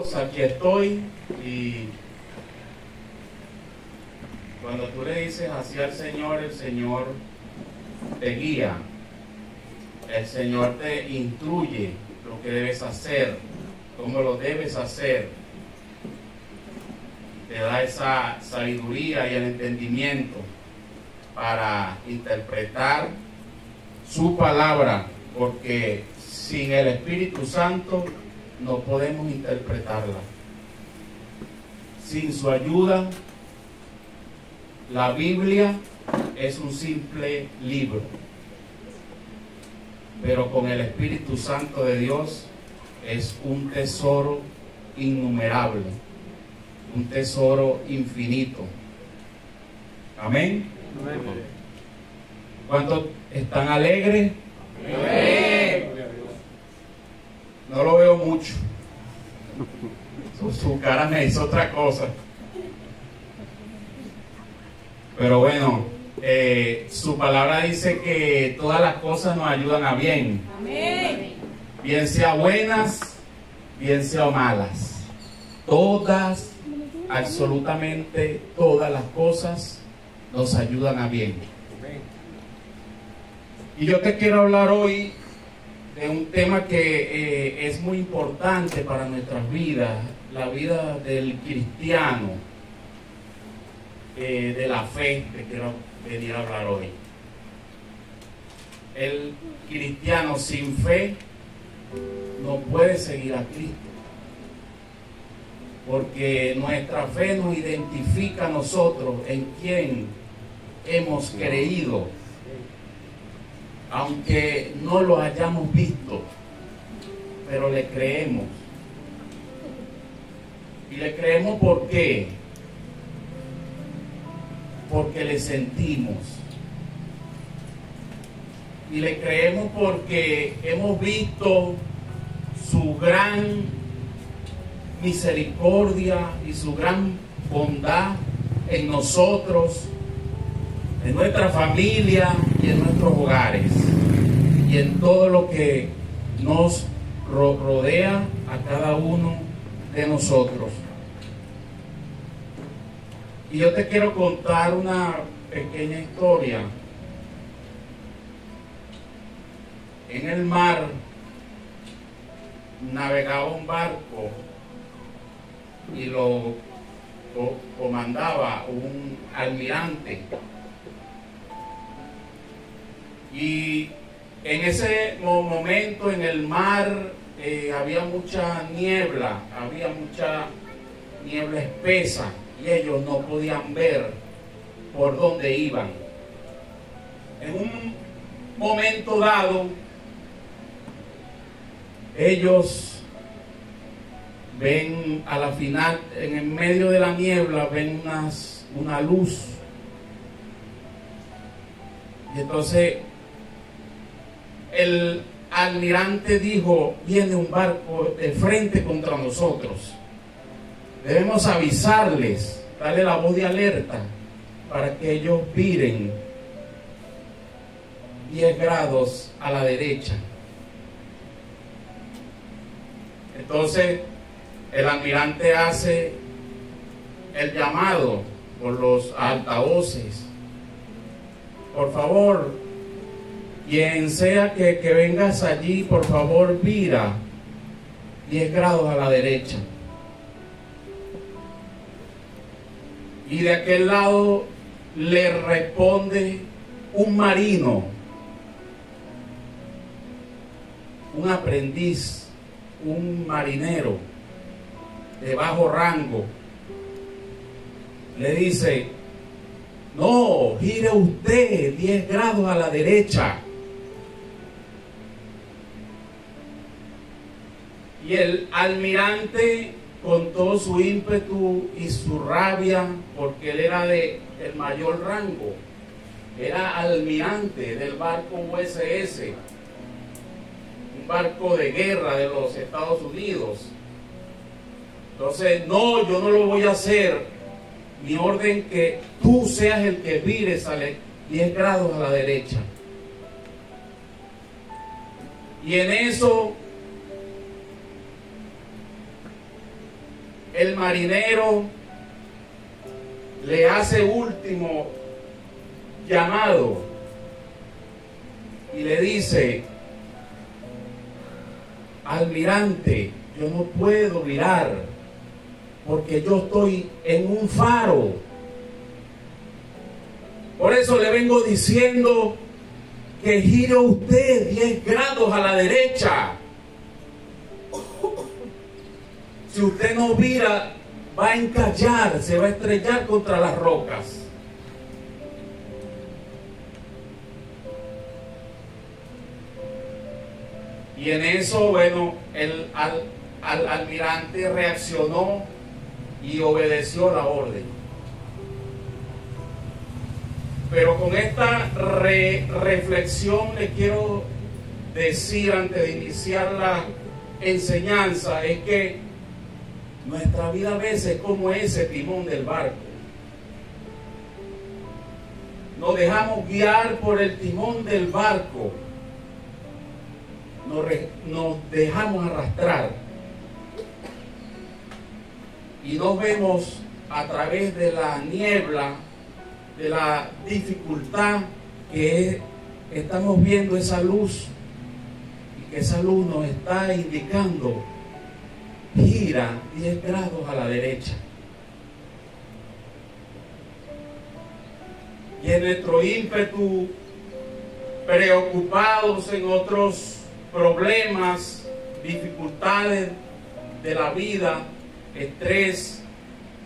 Dios, aquí estoy. Y cuando tú le dices así al Señor, el Señor te guía, el Señor te instruye lo que debes hacer, cómo lo debes hacer, te da esa sabiduría y el entendimiento para interpretar su palabra, porque sin el Espíritu Santo no podemos interpretarla. Sin su ayuda, la Biblia es un simple libro, pero con el Espíritu Santo de Dios es un tesoro innumerable, un tesoro infinito. Amén. Amén. ¿Cuántos están alegres? Amén. No lo veo mucho. Su cara me dice otra cosa. Pero bueno, su palabra dice que todas las cosas nos ayudan a bien. Amén. Bien sea buenas, bien sea malas. Todas, absolutamente todas las cosas nos ayudan a bien. Y yo te quiero hablar hoy de un tema que es muy importante para nuestras vidas, la vida del cristiano, de la fe. Te quiero venir a hablar hoy. El cristiano sin fe no puede seguir a Cristo, porque nuestra fe nos identifica a nosotros en quién hemos creído, aunque no lo hayamos visto, pero le creemos. Y le creemos ¿por qué? Porque le sentimos. Y le creemos porque hemos visto su gran misericordia y su gran bondad en nosotros, en nuestra familia y en nuestros hogares, y en todo lo que nos rodea a cada uno de nosotros. Y yo te quiero contar una pequeña historia. En el mar navegaba un barco y lo comandaba un almirante. Y en ese momento en el mar había mucha niebla espesa, y ellos no podían ver por dónde iban. En un momento dado, ellos ven a la final, en el medio de la niebla, ven una luz. Y entonces el almirante dijo: viene un barco de frente contra nosotros. Debemos avisarles, darle la voz de alerta para que ellos viren 10 grados a la derecha. Entonces el almirante hace el llamado por los altavoces: por favor, quien sea que vengas allí, por favor, vira 10 grados a la derecha. Y de aquel lado le responde un marino, un aprendiz, un marinero de bajo rango. Le dice: no, gire usted 10 grados a la derecha. Y el almirante, con todo su ímpetu y su rabia, porque él era de el mayor rango, era almirante del barco USS, un barco de guerra de los Estados Unidos. Entonces: no, yo no lo voy a hacer. Mi orden que tú seas el que vires a 10 grados a la derecha. Y en eso el marinero le hace último llamado y le dice: almirante, yo no puedo virar porque yo estoy en un faro. Por eso le vengo diciendo que gire usted 10 grados a la derecha. Si usted no vira, va a encallar, se va a estrellar contra las rocas. Y en eso, bueno, el almirante reaccionó y obedeció la orden. Pero con esta reflexión le quiero decir, antes de iniciar la enseñanza, es que nuestra vida a veces es como ese timón del barco. Nos dejamos guiar por el timón del barco. Nos dejamos arrastrar. Y nos vemos a través de la niebla, de la dificultad, que estamos viendo esa luz. Y que esa luz nos está indicando: gira 10 grados a la derecha. Y en nuestro ímpetu, preocupados en otros problemas, dificultades de la vida, estrés,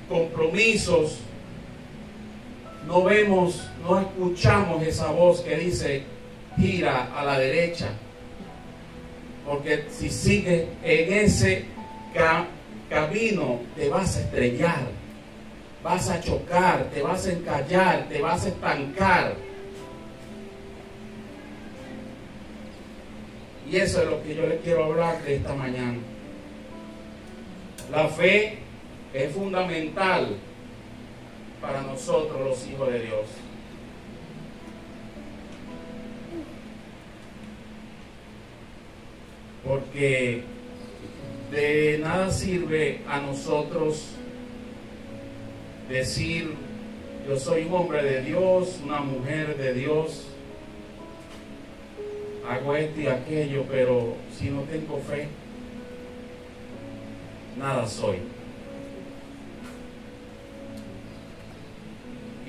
compromisos, no vemos, no escuchamos esa voz que dice: gira a la derecha. Porque si sigues en ese camino, te vas a estrellar, vas a chocar, te vas a encallar, te vas a estancar. Y eso es lo que yo le quiero hablar de esta mañana. La fe es fundamental para nosotros, los hijos de Dios. Porque de nada sirve a nosotros decir: yo soy un hombre de Dios, una mujer de Dios, hago esto y aquello, pero si no tengo fe, nada soy.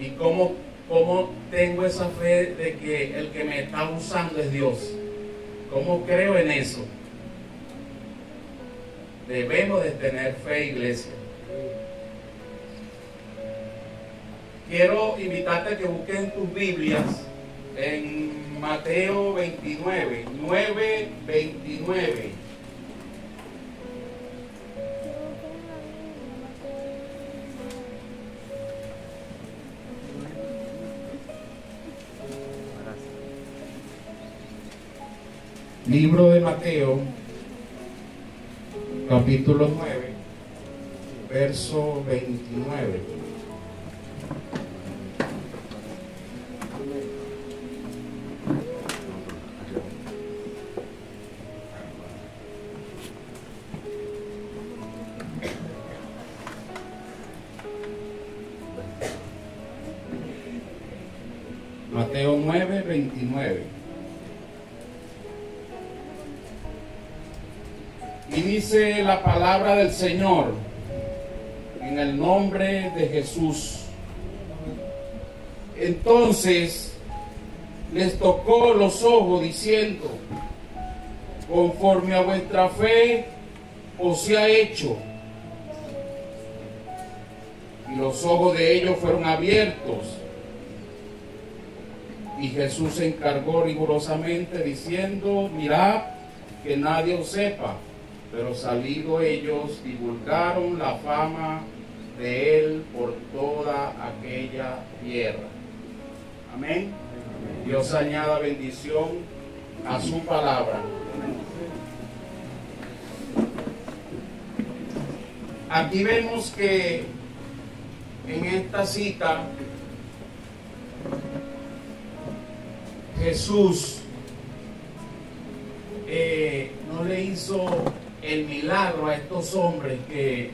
¿Y cómo tengo esa fe de que el que me está usando es Dios? ¿Cómo creo en eso? Debemos de tener fe, iglesia. Quiero invitarte a que busquen tus Biblias en Mateo 29, 9:29. Libro de Mateo, capítulo 9, verso 29. Mateo 9, 29. Y dice la palabra del Señor: en el nombre de Jesús. Entonces les tocó los ojos, diciendo: conforme a vuestra fe os se ha hecho. Y los ojos de ellos fueron abiertos. Y Jesús se encargó rigurosamente, diciendo: mirad que nadie os sepa. Pero salido ellos, divulgaron la fama de él por toda aquella tierra. Amén. Dios añada bendición a su palabra. Aquí vemos que en esta cita Jesús no le hizo el milagro a estos hombres que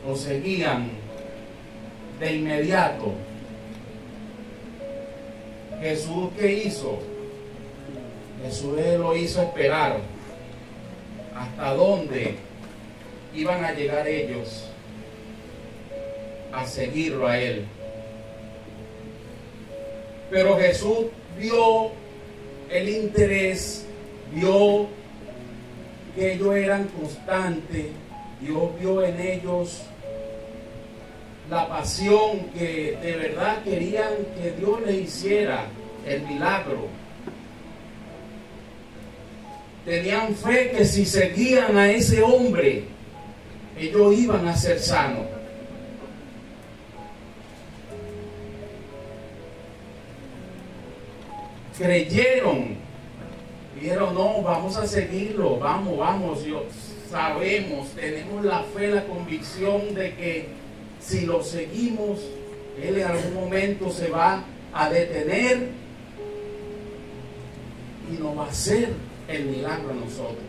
lo seguían de inmediato. Jesús, ¿qué hizo? Jesús lo hizo esperar hasta dónde iban a llegar ellos a seguirlo a él. Pero Jesús vio el interés, vio que ellos eran constantes, Dios vio en ellos la pasión, que de verdad querían que Dios les hiciera el milagro. Tenían fe que si seguían a ese hombre, ellos iban a ser sanos. Creyeron, dijeron, no, vamos a seguirlo, vamos, sabemos, tenemos la fe, la convicción de que si lo seguimos, Él en algún momento se va a detener y nos va a hacer el milagro a nosotros.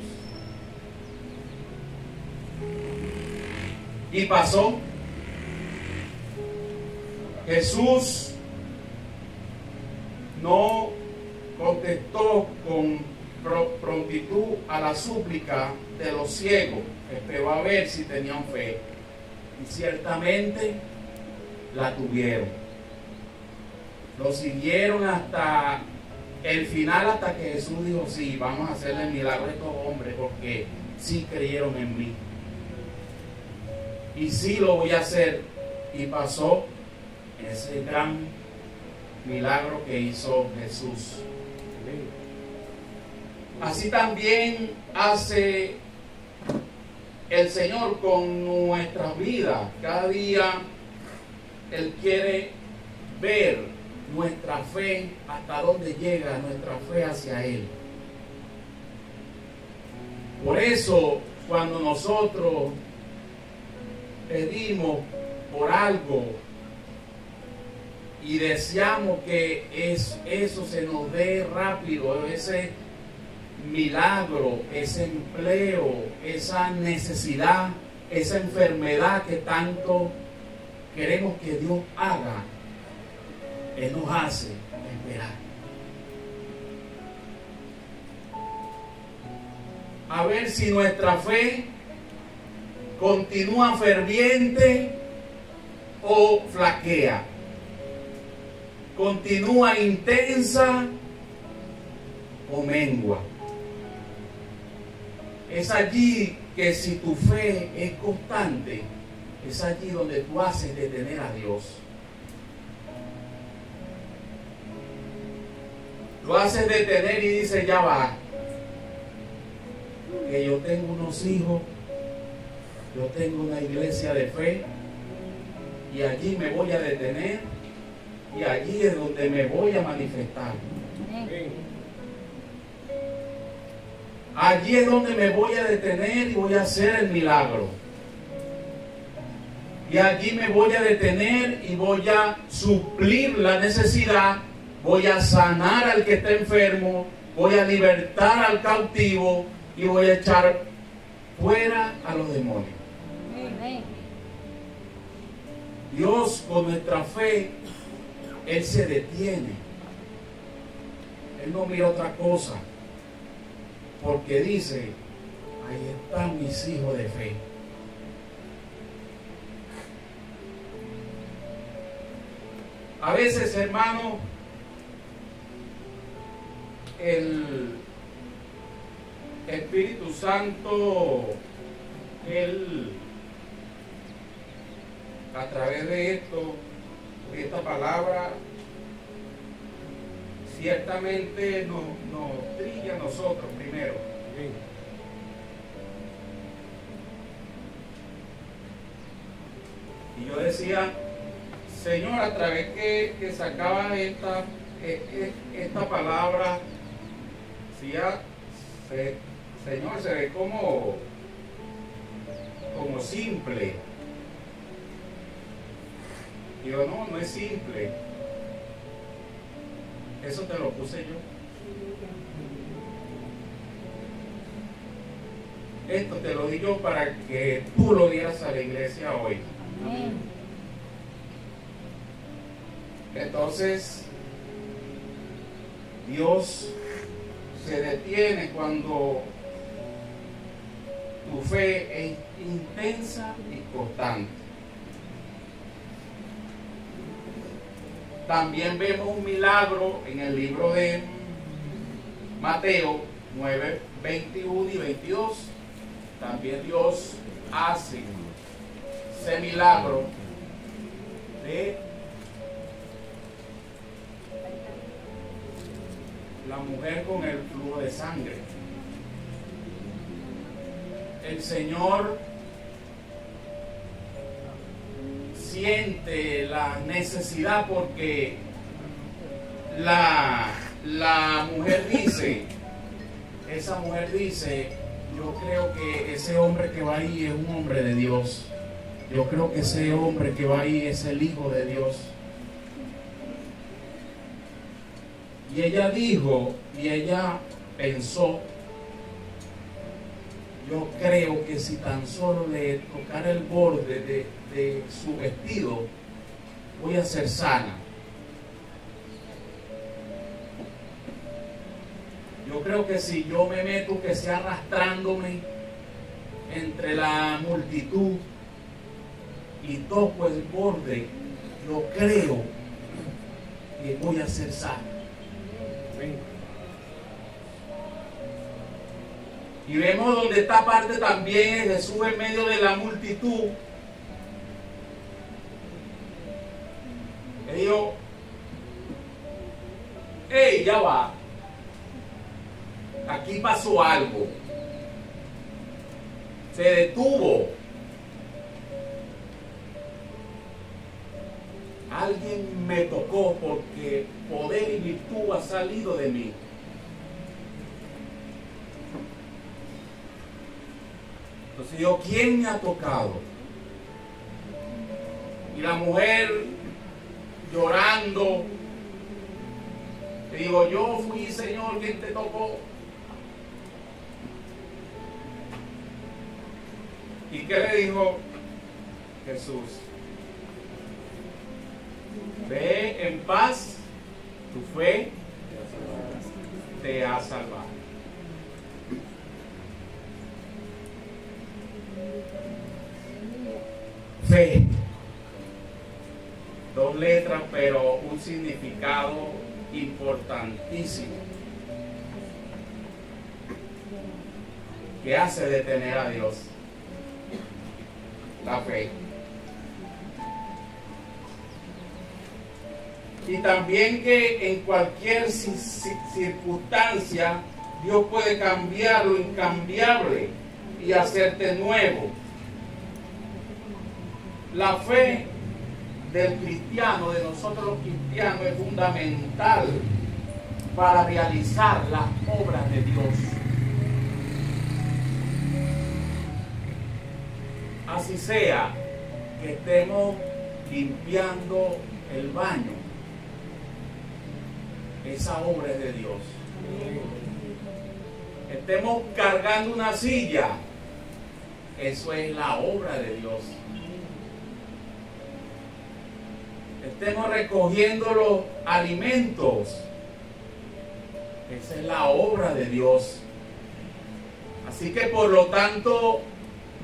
Y pasó. Jesús no contestó con prontitud a la súplica de los ciegos. Esperó a ver si tenían fe. Y ciertamente la tuvieron. Lo siguieron hasta el final, hasta que Jesús dijo, sí, vamos a hacerle el milagro a estos hombres, porque sí creyeron en mí. Y sí lo voy a hacer. Y pasó ese gran milagro que hizo Jesús. Así también hace el Señor con nuestras vidas. Cada día Él quiere ver nuestra fe, hasta dónde llega nuestra fe hacia Él. Por eso, cuando nosotros pedimos por algo y deseamos que eso se nos dé rápido, ese milagro, ese empleo, esa necesidad, esa enfermedad que tanto queremos que Dios haga, Él nos hace esperar. A ver si nuestra fe continúa ferviente o flaquea, continúa intensa o mengua. Es allí que si tu fe es constante, es allí donde tú haces detener a Dios. Lo haces detener y dices, ya va, que yo tengo unos hijos, yo tengo una iglesia de fe, y allí me voy a detener, y allí es donde me voy a manifestar. Allí es donde me voy a detener y voy a hacer el milagro. Y allí me voy a detener y voy a suplir la necesidad, voy a sanar al que está enfermo, voy a libertar al cautivo y voy a echar fuera a los demonios. Dios, con nuestra fe, Él se detiene. Él no mira otra cosa, porque dice, ahí están mis hijos de fe. A veces, hermano, el Espíritu Santo, Él, a través de esto, de esta palabra, ciertamente nos trilla a nosotros primero. Y yo decía, Señor, a través que sacaba esta palabra, si ya, Señor, se ve como simple. Digo, no es simple. Eso te lo puse yo. Esto te lo digo para que tú lo digas a la iglesia hoy. Entonces, Dios se detiene cuando tu fe es intensa y constante. También vemos un milagro en el libro de Mateo 9, 21 y 22. También Dios hace ese milagro de la mujer con el flujo de sangre. El Señor siente la necesidad porque la mujer dice, esa mujer dice, yo creo que ese hombre que va ahí es un hombre de Dios. Yo creo que ese hombre que va ahí es el Hijo de Dios. Y ella dijo, y ella pensó, yo creo que si tan solo le tocara el borde de su vestido, voy a ser sana. Yo creo que si yo me meto, que sea arrastrándome entre la multitud y toco el borde, yo creo que voy a ser sana. Y vemos donde esta parte también es Jesús en medio de la multitud. Él dijo, hey, ya va. Aquí pasó algo. Se detuvo. Alguien me tocó porque poder y virtud ha salido de mí. Entonces yo, ¿quién me ha tocado? Y la mujer llorando, le digo, yo fui, Señor, ¿quién te tocó? ¿Y qué le dijo Jesús? Ve en paz, tu fe te ha salvado. Fe, dos letras, pero un significado importantísimo. ¿Qué hace detener a Dios? La fe. Y también que en cualquier circunstancia Dios puede cambiar lo incambiable y hacerte nuevo. La fe del cristiano, de nosotros los cristianos, es fundamental para realizar las obras de Dios. Así sea que estemos limpiando el baño, esa obra es de Dios. Estemos cargando una silla, eso es la obra de Dios. Estemos recogiendo los alimentos, esa es la obra de Dios. Así que por lo tanto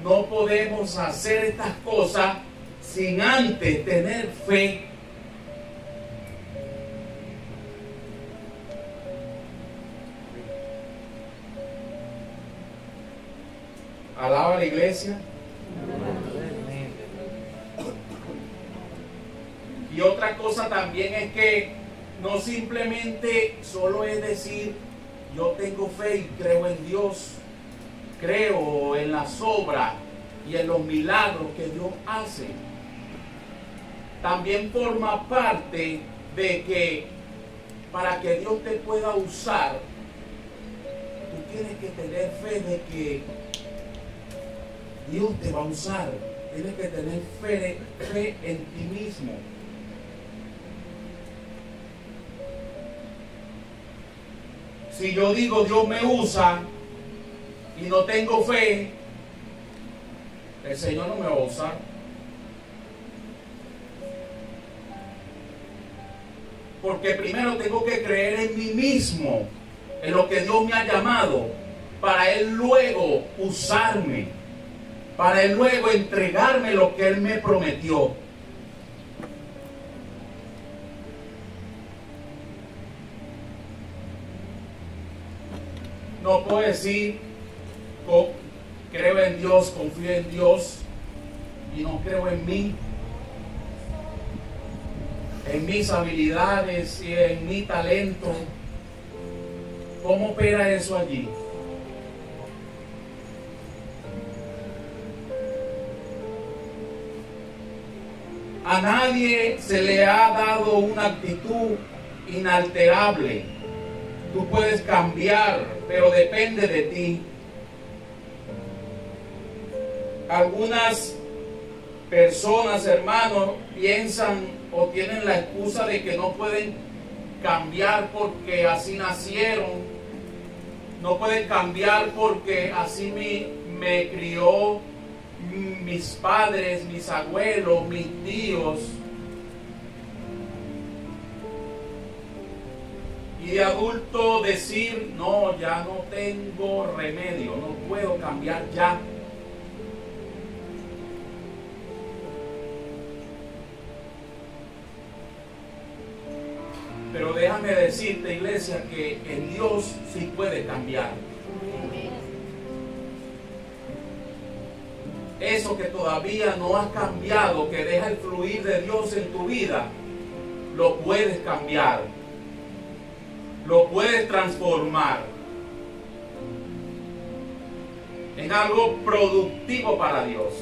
no podemos hacer estas cosas sin antes tener fe. Alaba a la iglesia. Y otra cosa también es que no simplemente solo es decir, yo tengo fe y creo en Dios, creo en las obras y en los milagros que Dios hace. También forma parte de que para que Dios te pueda usar, tú tienes que tener fe de que Dios te va a usar. Tienes que tener fe en ti mismo. Si yo digo Dios me usa y no tengo fe, el Señor no me va a usar. Porque primero tengo que creer en mí mismo, en lo que Dios me ha llamado, para Él luego usarme, para Él luego entregarme lo que Él me prometió. No puedo decir, creo en Dios, confío en Dios y no creo en mí, en mis habilidades y en mi talento. ¿Cómo opera eso allí? A nadie se le ha dado una actitud inalterable. Tú puedes cambiar, pero depende de ti. Algunas personas, hermanos, piensan o tienen la excusa de que no pueden cambiar porque así nacieron, no pueden cambiar porque así me crió mis padres, mis abuelos, mis tíos. Y de adulto decir, no, ya no tengo remedio, no puedo cambiar ya. Pero déjame decirte, iglesia, que en Dios sí puede cambiar. Eso que todavía no has cambiado, que deja el fluir de Dios en tu vida, lo puedes cambiar. Lo puedes transformar en algo productivo para Dios.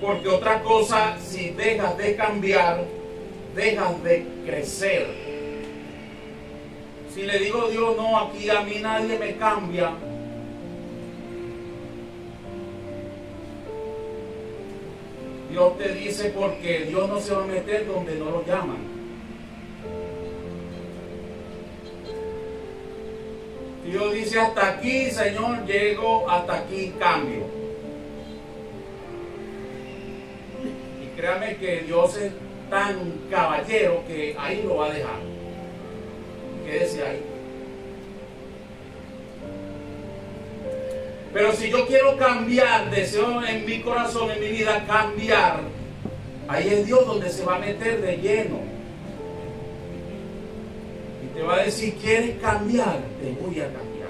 Porque otra cosa, si dejas de cambiar, dejas de crecer. Si le digo a Dios, no, aquí a mí nadie me cambia, Dios te dice, porque Dios no se va a meter donde no lo llaman. Dios dice, hasta aquí, Señor, llego, hasta aquí cambio. Y créame que Dios es tan caballero que ahí lo va a dejar. Quédese ahí. Pero si yo quiero cambiar, deseo en mi corazón, en mi vida cambiar, ahí es Dios donde se va a meter de lleno. Y te va a decir, ¿quieres cambiar? Te voy a cambiar.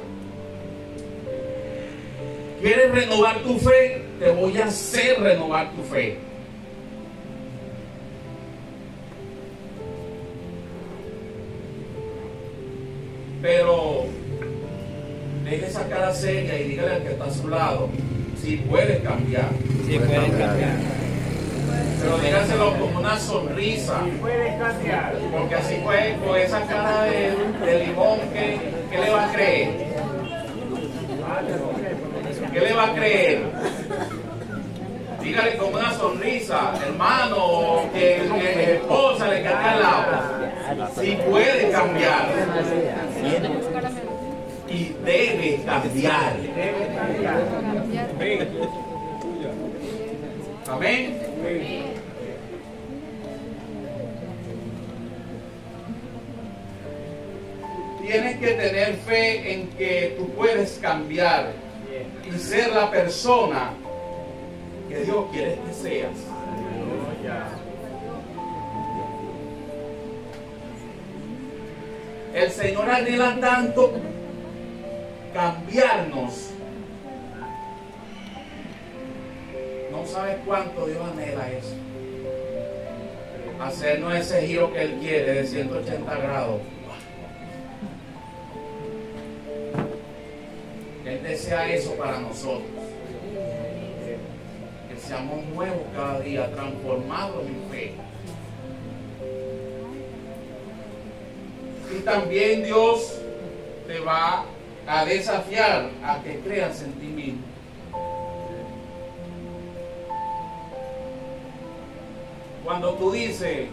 ¿Quieres renovar tu fe? Te voy a hacer renovar tu fe. Pero deje esa cara seria y dígale al que está a su lado, si puede cambiar. Sí puede cambiar. Pero dígaselo con una sonrisa. Sí puede cambiar. Porque así fue, con esa cara de limón, ¿qué le va a creer? ¿Qué le va a creer? Dígale con una sonrisa, hermano, que esposa le caiga al lado. Si puede cambiar. Y debe cambiar. Amén. Tienes que tener fe en que tú puedes cambiar y ser la persona que Dios quiere que seas. El Señor anhela tanto cambiarnos. No sabes cuánto Dios anhela eso. Hacernos ese giro que Él quiere de 180 grados. Él desea eso para nosotros. Que seamos nuevos cada día, transformados en fe. Y también Dios te va a desafiar a que creas en ti mismo. Cuando tú dices,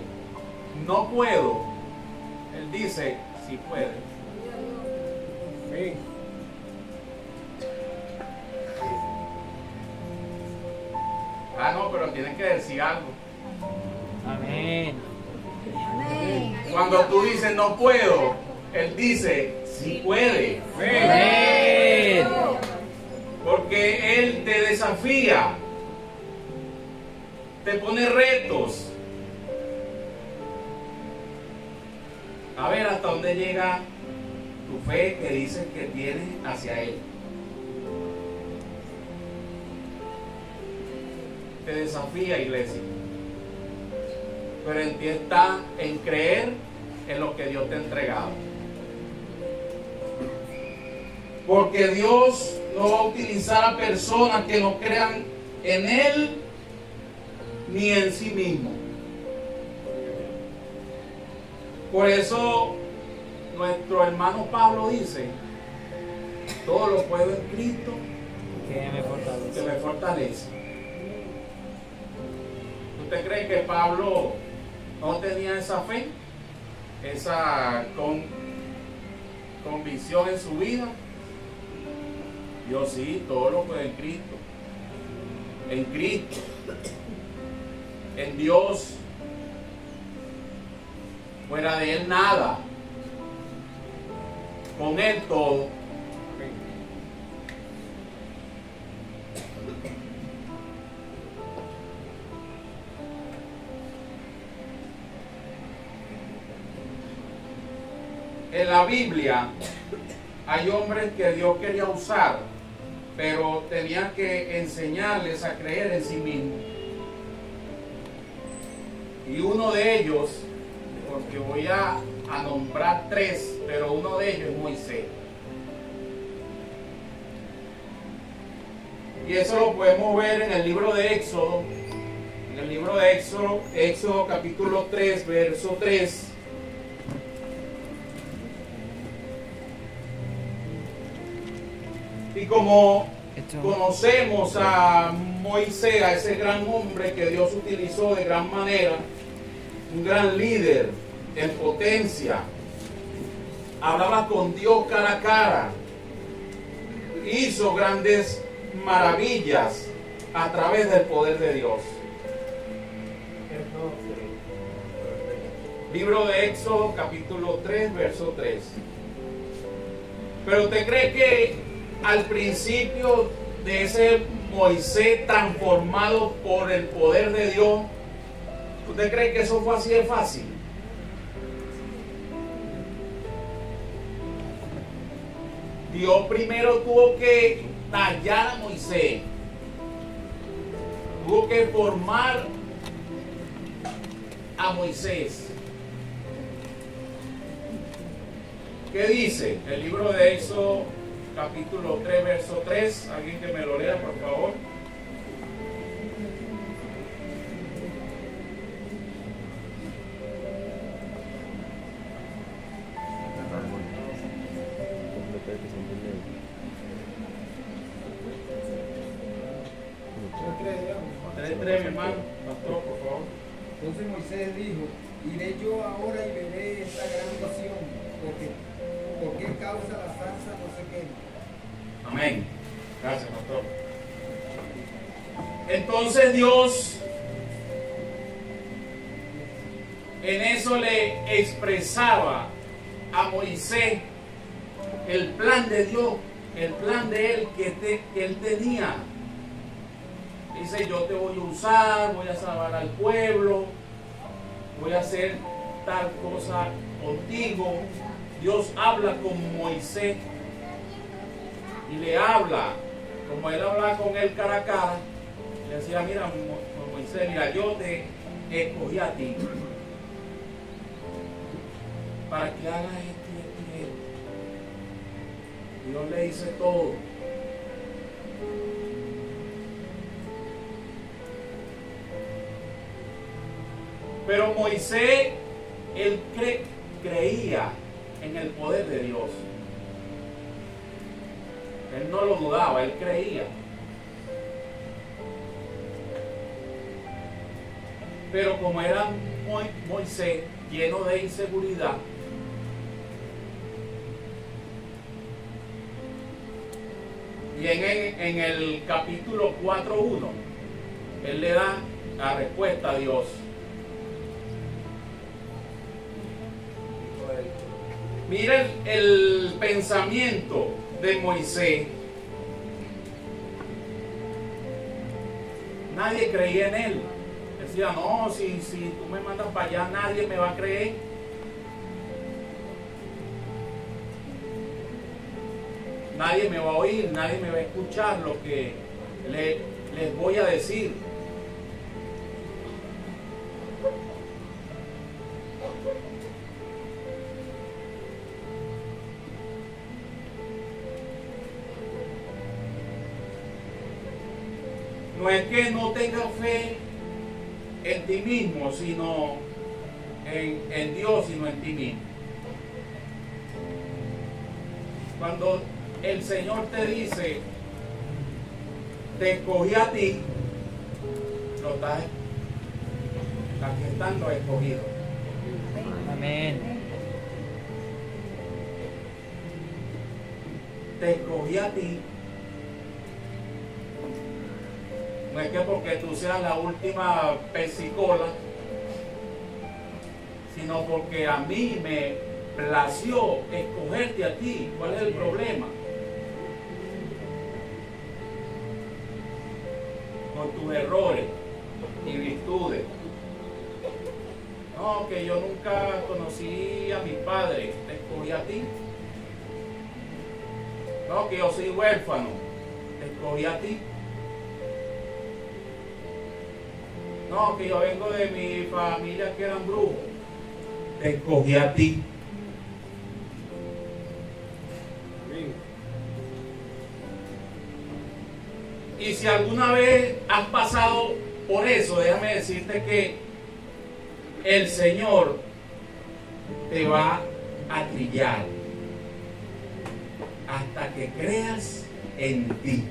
no puedo, Él dice, si puede. Sí. Ah, no, pero tienen que decir algo. Amén. Cuando tú dices no puedo, Él dice sí puede. Amén. Porque Él te desafía, te pone retos. A ver hasta dónde llega tu fe que dices que tienes hacia Él. Te desafía, iglesia. Pero en ti está en creer en lo que Dios te ha entregado. Porque Dios no va a utilizar a personas que no crean en Él ni en sí mismo. Por eso nuestro hermano Pablo dice: todo lo puedo en Cristo que me fortalece. ¿Usted cree que Pablo no tenía esa fe? Esa convicción en su vida. Yo sí, todo lo puedo en Cristo. En Cristo. En Dios. Fuera de Él nada. Con Él todo. En la Biblia hay hombres que Dios quería usar, pero tenía que enseñarles a creer en sí mismos. Y uno de ellos, porque voy a nombrar tres, pero uno de ellos es Moisés. Y eso lo podemos ver en el libro de Éxodo. En el libro de Éxodo, Éxodo capítulo 3, verso 3. Y como conocemos a Moisés, a ese gran hombre que Dios utilizó de gran manera, un gran líder en potencia, hablaba con Dios cara a cara, hizo grandes maravillas a través del poder de Dios. Libro de Éxodo capítulo 3, verso 3. Pero ¿usted cree que al principio de ese Moisés tan formado por el poder de Dios, usted cree que eso fue así de fácil? Dios primero tuvo que tallar a Moisés, tuvo que formar a Moisés. ¿Qué dice el libro de Éxodo capítulo 3, verso 3? Alguien que me lo lea, por favor. Tres, mi hermano. Pastor, por favor. Entonces Moisés dijo: iré yo ahora y veré esta gran visión, ¿por qué causa la zarza no se quema? Amén. Gracias, pastor. Entonces Dios en eso le expresaba a Moisés el plan de Dios, el plan de Él que Él tenía. Dice: yo te voy a usar, voy a salvar al pueblo, voy a hacer tal cosa contigo. Dios habla con Moisés y le habla, como Él habla con él cara a cara, le decía: mira, Moisés, mira, yo te escogí a ti para que hagas esto y esto y esto. Dios le dice todo. Pero Moisés, él creía en el poder de Dios. Él no lo dudaba, él creía. Pero como era Moisés lleno de inseguridad, También en el capítulo 4:1, él le da la respuesta a Dios. Miren el pensamiento de Moisés. Nadie creía en él. Decía, no, si tú me mandas para allá, nadie me va a creer. Nadie me va a oír, nadie me va a escuchar lo que les voy a decir. No es que no tengas fe en ti mismo, sino en Dios, sino en ti mismo. Cuando el Señor te dice, te escogí a ti, lo estás aquí están los escogidos. Amén. Te escogí a ti. No es que porque tú seas la última pesicola, sino porque a mí me plació escogerte a ti. ¿Cuál es el problema? Con tus errores y virtudes. No, que yo nunca conocí a mi padre, te escogí a ti. No, que yo soy huérfano, te escogí a ti. No, que yo vengo de mi familia que eran brujos, te escogí a ti. Y si alguna vez has pasado por eso, déjame decirte que el Señor te va a trillar hasta que creas en ti.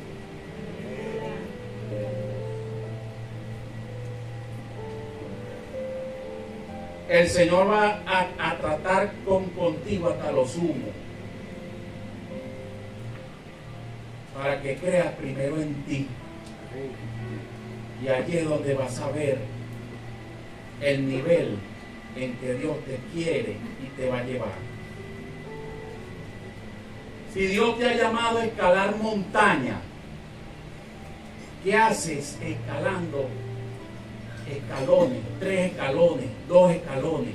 El Señor va a tratar contigo hasta lo sumo, para que creas primero en ti. Y allí es donde vas a ver el nivel en que Dios te quiere y te va a llevar. Si Dios te ha llamado a escalar montaña, ¿qué haces escalando escalones, 3 escalones, 2 escalones?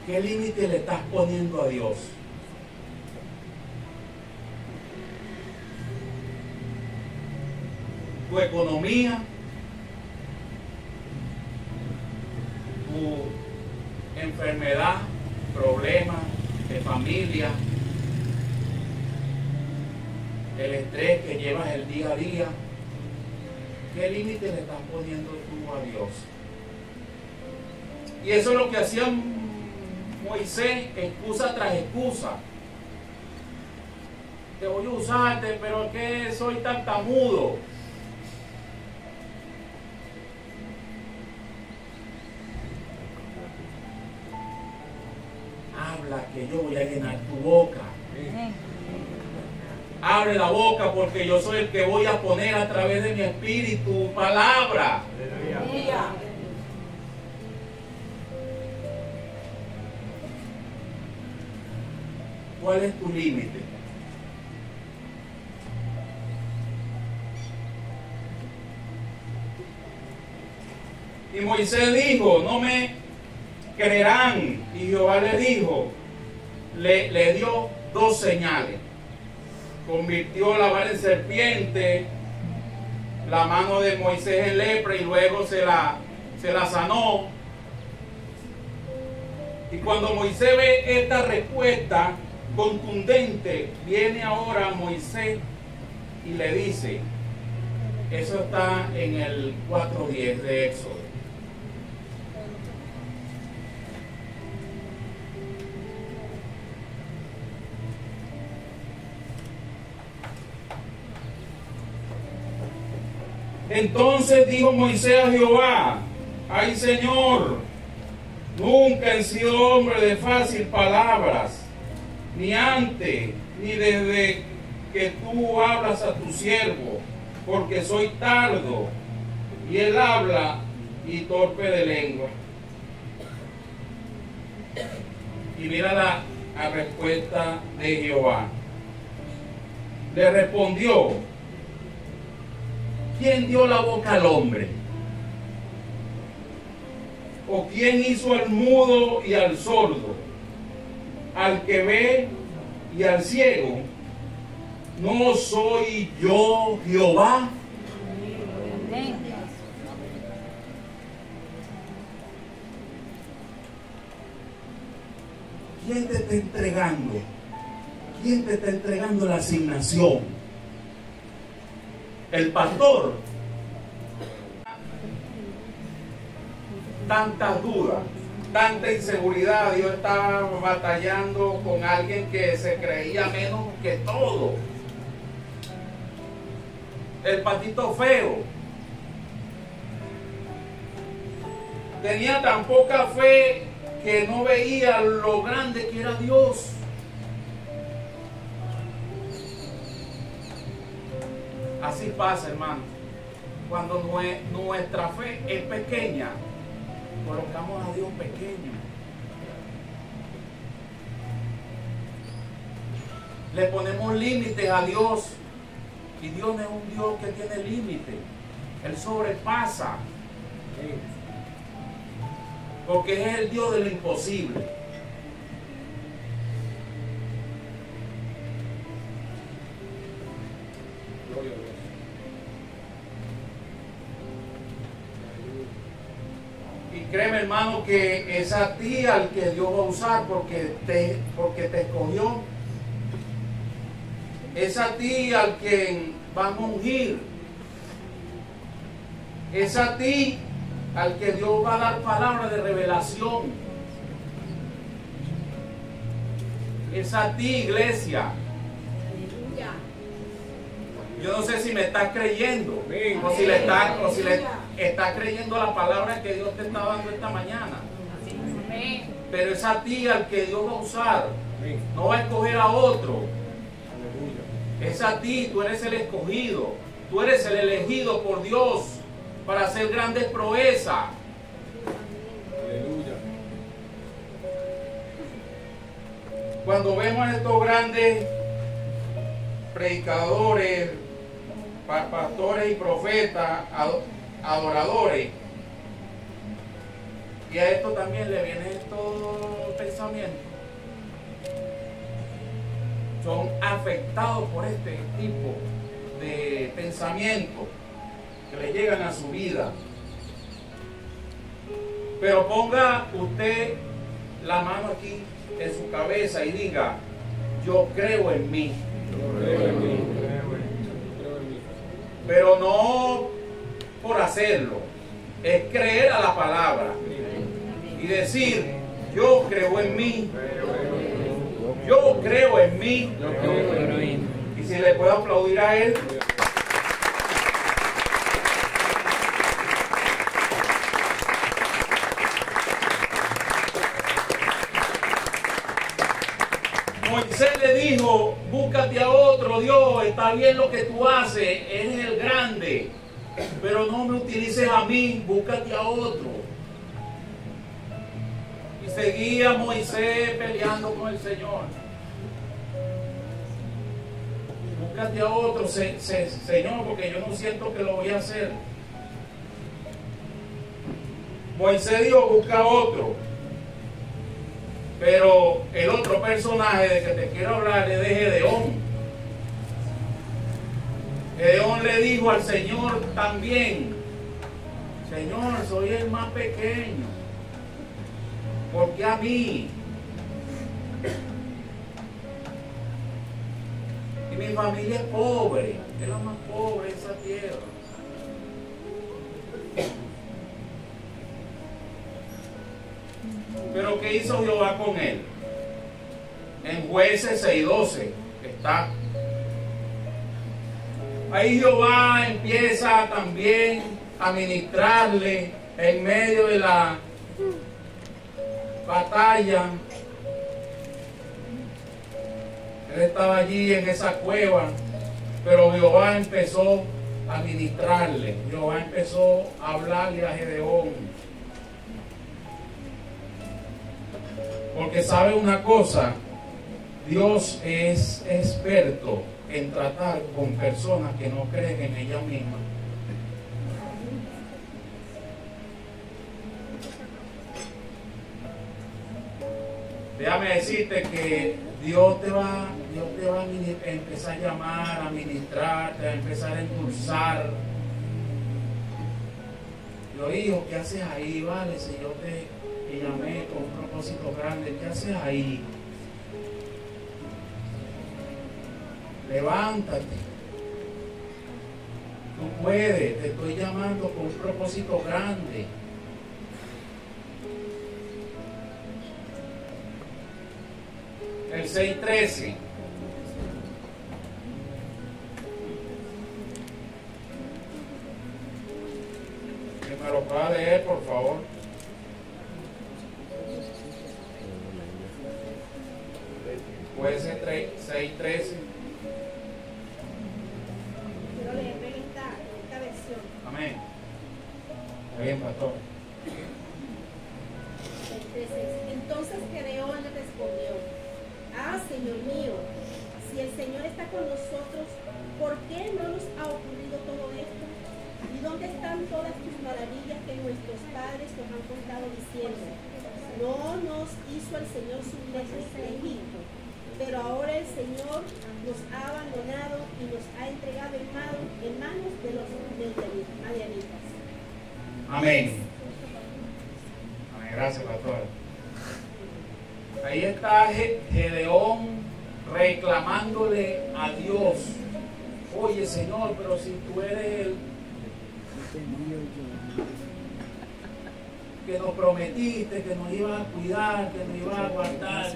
¿Qué límite le estás poniendo a Dios? Tu economía, tu enfermedad, problemas de familia, el estrés que llevas el día a día. ¿Qué límite le estás poniendo tú a Dios? Y eso es lo que hacía Moisés, excusa tras excusa. Te voy a usarte, pero es que soy tartamudo. Habla, que yo voy a llenar tu boca. Abre la boca, porque yo soy el que voy a poner a través de mi espíritu palabra. ¿Cuál es tu límite? Y Moisés dijo, no me creerán. Y Jehová le dijo, le dio 2 señales. Convirtió la vara en serpiente, la mano de Moisés en lepra, y luego se la sanó. Y cuando Moisés ve esta respuesta contundente, viene ahora Moisés y le dice, eso está en el 4:10 de Éxodo. Entonces dijo Moisés a Jehová, ay Señor, Nunca he sido hombre de fácil palabras, ni antes, ni desde que tú hablas a tu siervo, porque soy tardo, y él habla y torpe de lengua. Y mira la respuesta de Jehová. Le respondió: ¿quién dio la boca al hombre? ¿O quién hizo al mudo y al sordo, al que ve y al ciego? ¿No soy yo Jehová? ¿Quién te está entregando? ¿Quién te está entregando la asignación? ¿El pastor? Tantas dudas, tanta inseguridad. Yo estaba batallando con alguien que se creía menos que todo. El patito feo. Tenía tan poca fe que no veía lo grande que era Dios. Así pasa, hermano. Cuando nuestra fe es pequeña, colocamos a Dios pequeño. Le ponemos límites a Dios, y Dios no es un Dios que tiene límites. Él sobrepasa, porque es el Dios de lo imposible. Y créeme, hermano, que es a ti al que Dios va a usar, porque te escogió. Es a ti al que vamos a ungir. Es a ti al que Dios va a dar palabras de revelación. Es a ti, iglesia. Yo no sé si me estás creyendo, o si le estás creyendo la palabra que Dios te está dando esta mañana. Pero es a ti al que Dios va a usar. No va a escoger a otro. Es a ti, tú eres el escogido. Tú eres el elegido por Dios para hacer grandes proezas. Aleluya. Cuando vemos a estos grandes predicadores, pastores y profetas, adoradores, y a esto también le viene estos pensamientos, son afectados por este tipo de pensamientos que le llegan a su vida. Pero ponga usted la mano aquí en su cabeza y diga: yo creo en mí. Pero no por hacerlo, es creer a la palabra y decir: yo creo en mí. Yo creo en mí. Y si le puedo aplaudir a él. Moisés le dijo: búscate a otro Dios, está bien lo que tú haces, Él es el grande, pero no me utilices a mí, búscate a otro. Y seguía Moisés peleando con el Señor. Búscate a otro, Señor, porque yo no siento que lo voy a hacer. Moisés dijo: busca a otro. Pero el otro personaje de que te quiero hablar es de Gedeón. Gedeón le dijo al Señor también: Señor, soy el más pequeño, ¿por qué a mí? Y mi familia es pobre, es la más pobre de esa tierra. Pero ¿qué hizo Jehová con él? En Jueces 6:12 está. Ahí Jehová empieza también a ministrarle en medio de batalla. Él estaba allí en esa cueva, pero Jehová empezó a ministrarle. Jehová empezó a hablarle a Gedeón. Porque sabe una cosa, Dios es experto en tratar con personas que no creen en ella misma. Déjame decirte que Dios te va a empezar a llamar, a ministrar, te va a empezar a impulsar. Yo hijo, ¿qué haces ahí? Vale, si yo te llamé con un propósito grande, ¿qué haces ahí? Levántate. Tú puedes, te estoy llamando con un propósito grande. El 6:13. Que me lo pueda leer, por favor. Puede ser 6:13. Quiero leerme esta versión. Amén. Está bien, pastor. 6:13. Entonces Gedeón le respondió: Señor mío, si el Señor está con nosotros, ¿por qué no nos ha ocurrido todo esto? ¿Y dónde están todas tus maravillas que nuestros padres nos han contado diciendo? No nos hizo el Señor subir desde Egipto, pero ahora el Señor nos ha abandonado y nos ha entregado en manos de los madianitas. Amén. Amén. Gracias, pastor. Ahí está Gedeón reclamándole a Dios: oye, Señor, pero si tú eres el que nos prometiste, que nos ibas a cuidar, que nos ibas a guardar,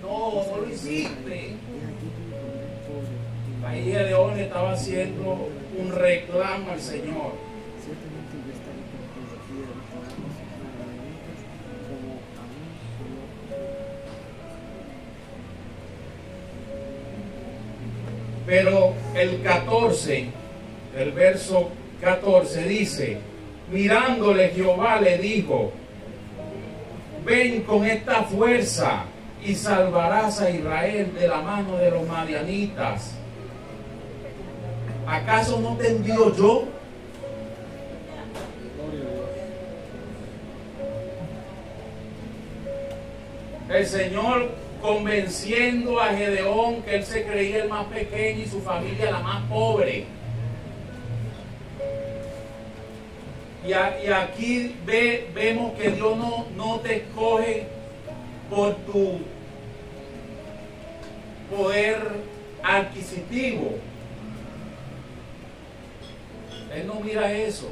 no lo hiciste. Ahí Gedeón le estaba haciendo un reclamo al Señor. Pero el 14, el verso 14 dice: mirándole Jehová le dijo: ven con esta fuerza y salvarás a Israel de la mano de los madianitas. ¿Acaso no te envío yo? El Señor convenciendo a Gedeón que él se creía el más pequeño y su familia la más pobre. Y aquí vemos que Dios no te escoge por tu poder adquisitivo. Él no mira eso.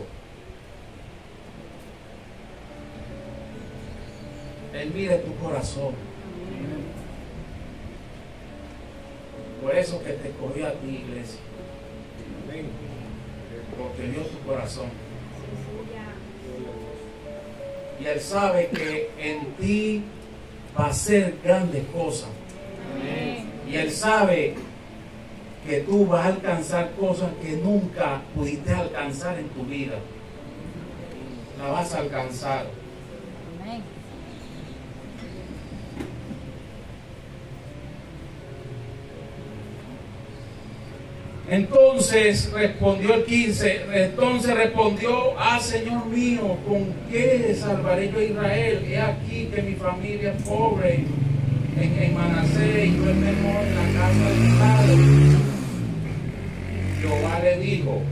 Él mira tu corazón. Por eso que te escogió a ti, iglesia. Porque vio tu corazón. Y Él sabe que en ti va a hacer grandes cosas. Y Él sabe que tú vas a alcanzar cosas que nunca pudiste alcanzar en tu vida. La vas a alcanzar. Entonces respondió el 15, entonces respondió: Señor mío, ¿con qué salvaré yo a Israel? He aquí que mi familia es pobre en Manasés y yo el menor en la casa de mi padre. Jehová le dijo: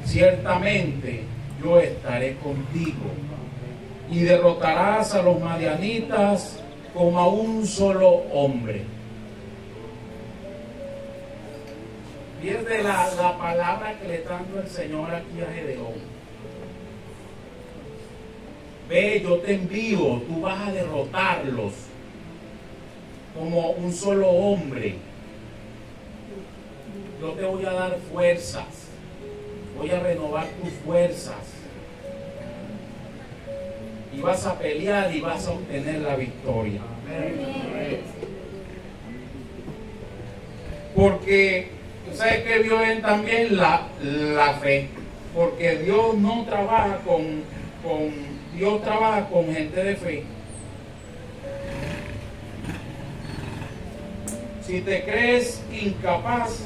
ciertamente yo estaré contigo y derrotarás a los madianitas como a un solo hombre. Pierde la palabra que le está dando el Señor aquí a Gedeón. Ve, yo te envío, tú vas a derrotarlos como un solo hombre. Yo te voy a dar fuerzas, voy a renovar tus fuerzas. y vas a pelear y vas a obtener la victoria. Porque ¿sabes qué vio él también? La fe. Porque Dios no trabaja Dios trabaja con gente de fe. Si te crees incapaz,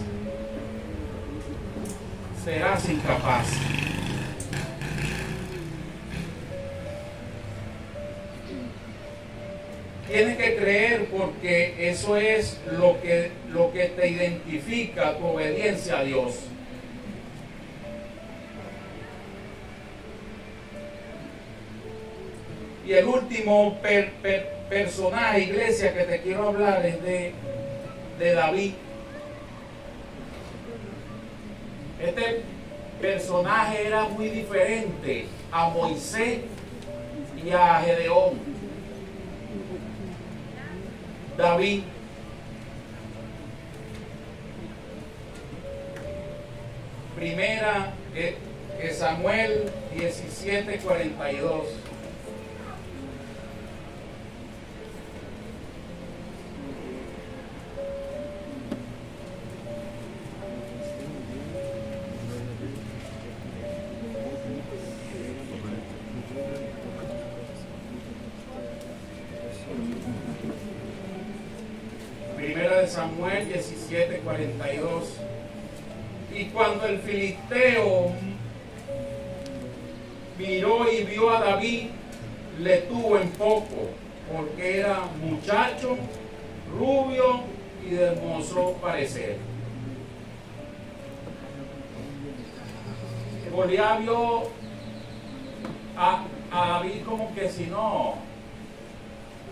serás incapaz. Tienes que creer, porque eso es lo que te identifica tu obediencia a Dios. Y el último personaje, iglesia, que te quiero hablar es de David. Este personaje era muy diferente a Moisés y a Gedeón. David, primera Samuel 17:42. Primera de Samuel 17:42. Y cuando el filisteo miró y vio a David, le tuvo en poco, porque era muchacho, rubio y de hermoso parecer. Goliat vio a David como que, si no,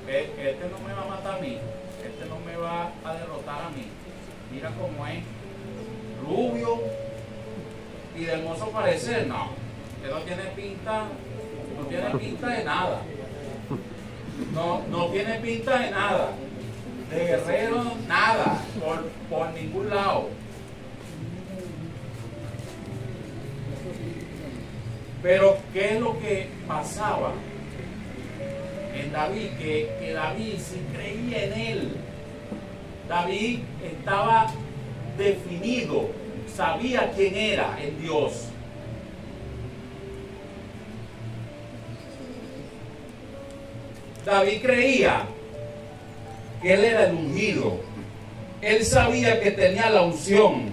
este no me va a matar a mí, este no me va a derrotar a mí. Mira cómo es, rubio y de hermoso parecer. No, que no tiene pinta de nada. No tiene pinta de nada, de guerrero, nada, por ningún lado. Pero ¿qué es lo que pasaba en David? Que David sí creía en él. David estaba definido, sabía quién era en Dios. David creía que él era el ungido. Él sabía que tenía la unción.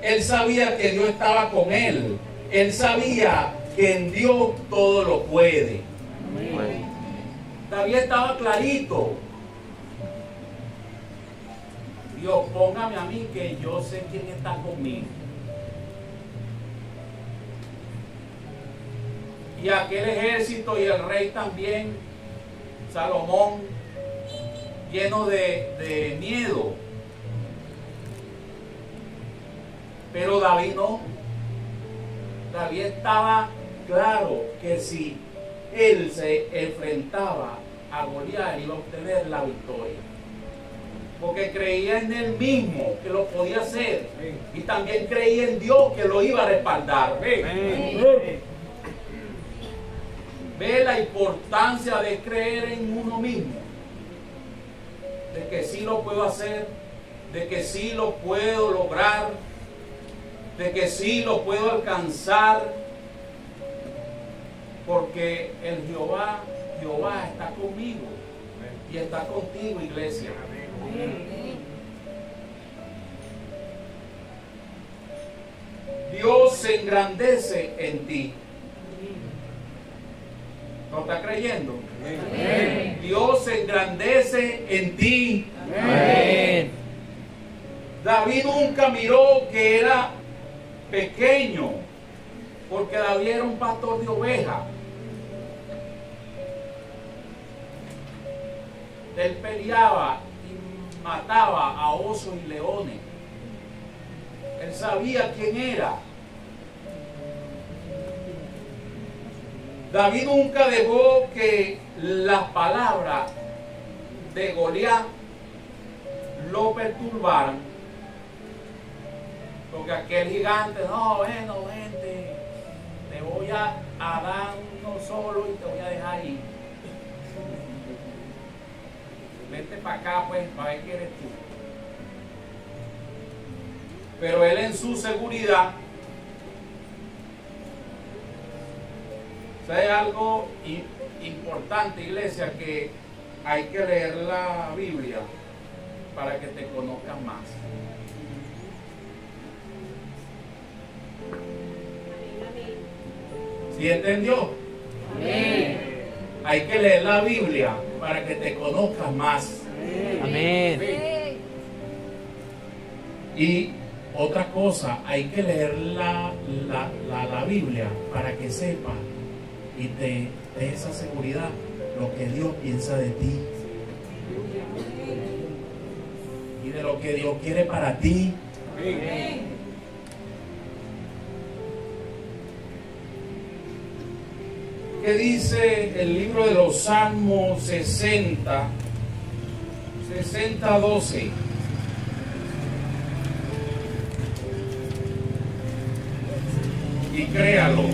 Él sabía que Dios estaba con él. Él sabía que en Dios todo lo puede. Amén. David estaba clarito. Dios, póngame a mí, que yo sé quién está conmigo. Y aquel ejército y el rey también, Salomón, lleno de miedo. Pero David no. David estaba claro que si él se enfrentaba a Goliat, iba a obtener la victoria. Porque creía en él mismo que lo podía hacer. Y también creía en Dios que lo iba a respaldar. Ve la importancia de creer en uno mismo. De que sí lo puedo hacer. De que sí lo puedo lograr. De que sí lo puedo alcanzar. Porque el Jehová está conmigo. Y está contigo, iglesia. Dios se engrandece en ti. ¿No está creyendo? Amén. Dios se engrandece en ti. Amén. David nunca miró que era pequeño, porque David era un pastor de ovejas. Él peleaba y mataba a osos y leones. Él sabía quién era. David nunca dejó que las palabras de Goliat lo perturbaran. Porque aquel gigante, no, bueno, vente, te voy a dar uno solo y te voy a dejar ir. Vente para acá, pues, para ver quién eres tú. Pero él en su seguridad, ¿sabe algo importante, iglesia? Que hay que leer la Biblia para que te conozcas más. ¿Sí entendió? Amén. Hay que leer la Biblia para que te conozcas más. Amén. Y otra cosa, hay que leer la Biblia para que sepas y te dé esa seguridad lo que Dios piensa de ti y de lo que Dios quiere para ti. ¿Qué dice el libro de los Salmos 60:12? Y créalo.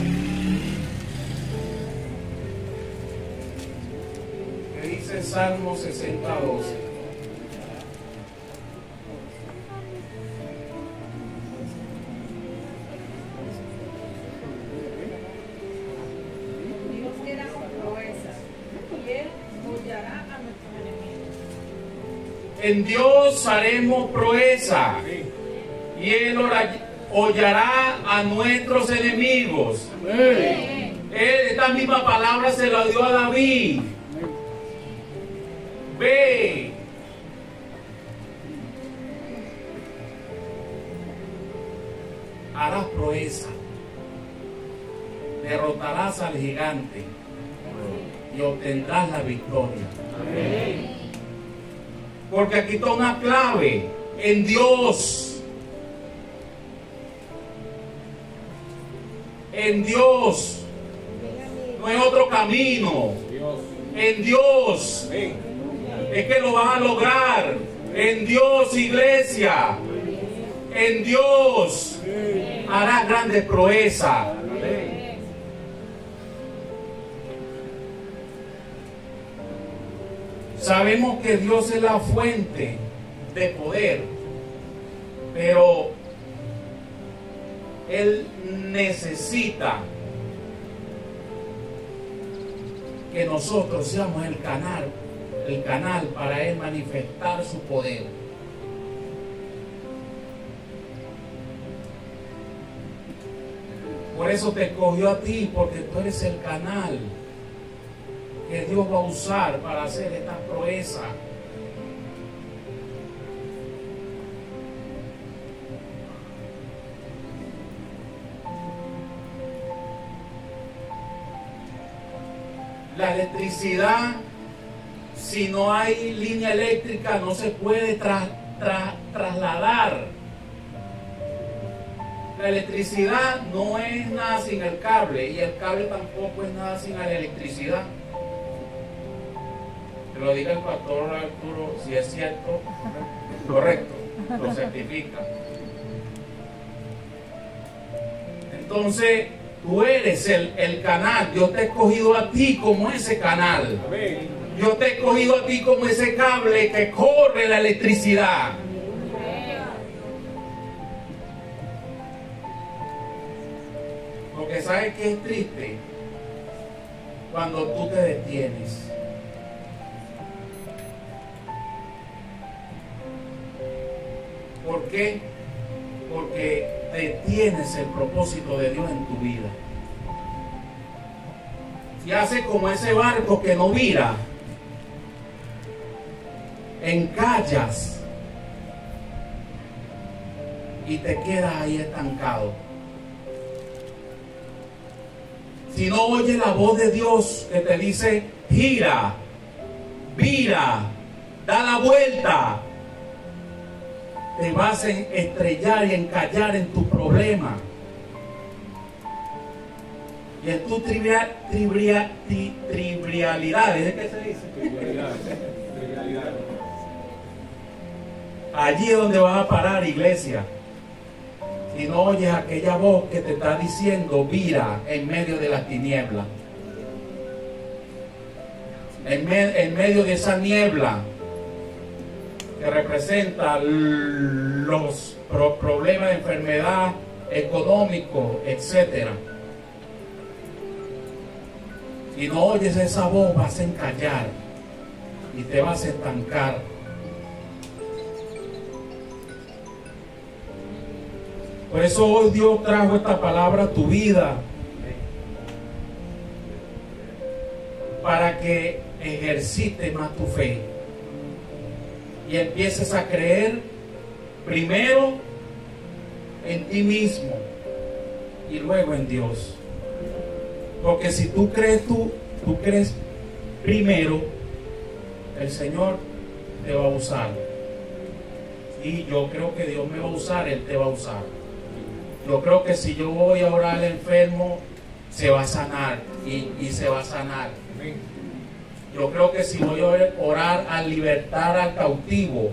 ¿Qué dice Salmo 60:12? Dios era con proezas y Él hollará a nuestros enemigos. En Dios haremos proeza y Él hollará a nuestros enemigos. Esta misma palabra se la dio a David. Ve. Harás proeza. Derrotarás al gigante y obtendrás la victoria. Porque aquí está una clave: en Dios. En Dios. No hay otro camino. En Dios. Es que lo vas a lograr. En Dios, iglesia. En Dios harás grandes proezas. Sabemos que Dios es la fuente de poder, pero Él necesita que nosotros seamos el canal para Él manifestar su poder. Por eso te escogió a ti, porque tú eres el canal que Dios va a usar para hacer estas proezas. La electricidad, si no hay línea eléctrica, no se puede trasladar. La electricidad no es nada sin el cable, y el cable tampoco es nada sin la electricidad. Que lo diga el pastor Arturo, si es cierto, correcto, lo certifica. Entonces, tú eres el canal. Dios te ha escogido a ti como ese canal. Dios te ha escogido a ti como ese cable que corre la electricidad. Porque ¿sabes qué es triste? Cuando tú te detienes. ¿Por qué? Porque detienes el propósito de Dios en tu vida. Si haces como ese barco que no vira, encallas y te quedas ahí estancado. Si no oyes la voz de Dios que te dice: gira, vira, da la vuelta, te vas a estrellar y encallar en tu problema y en tu trivialidades. ¿Qué se dice? Trivialidades. Allí es donde vas a parar, iglesia, si no oyes aquella voz que te está diciendo: vira en medio de las tinieblas. en medio de esa niebla que representa los problemas de enfermedad, económico, etcétera, y no oyes esa voz, vas a encallar y te vas a estancar. Por eso hoy Dios trajo esta palabra a tu vida, para que ejercites más tu fe y empieces a creer primero en ti mismo y luego en Dios. Porque si tú crees primero, el Señor te va a usar. Y yo creo que Dios me va a usar, Él te va a usar. Yo creo que si yo voy a orar al enfermo, se va a sanar y se va a sanar. Yo creo que si voy a orar a libertar al cautivo,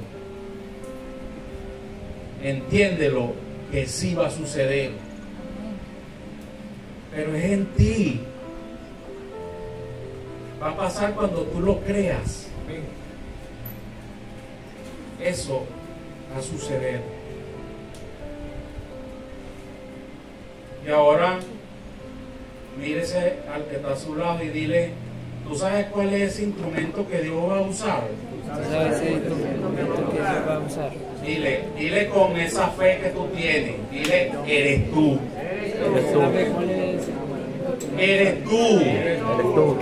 entiéndelo que sí va a suceder. Pero es en ti. Va a pasar cuando tú lo creas. Eso va a suceder. Y ahora mírese al que está a su lado y dile: ¿tú sabes cuál es ese instrumento que Dios va a usar? Dile con esa fe que tú tienes. Dile: eres tú. Eres tú.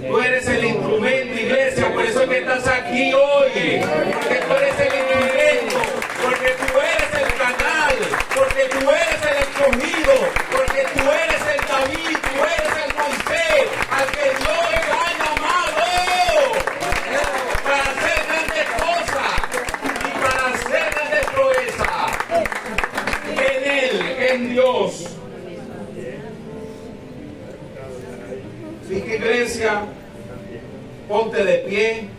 Tú eres el instrumento, iglesia. Por eso es que estás aquí hoy. Porque tú eres el instrumento. Porque tú eres el canal. Porque tú eres el escogido. Porque tú eres el David. Tú eres el Moisés al que Dios ha llamado para hacer grandes cosas y para hacer grandes proezas. En Él, en Dios. Así que, iglesia, ponte de pie.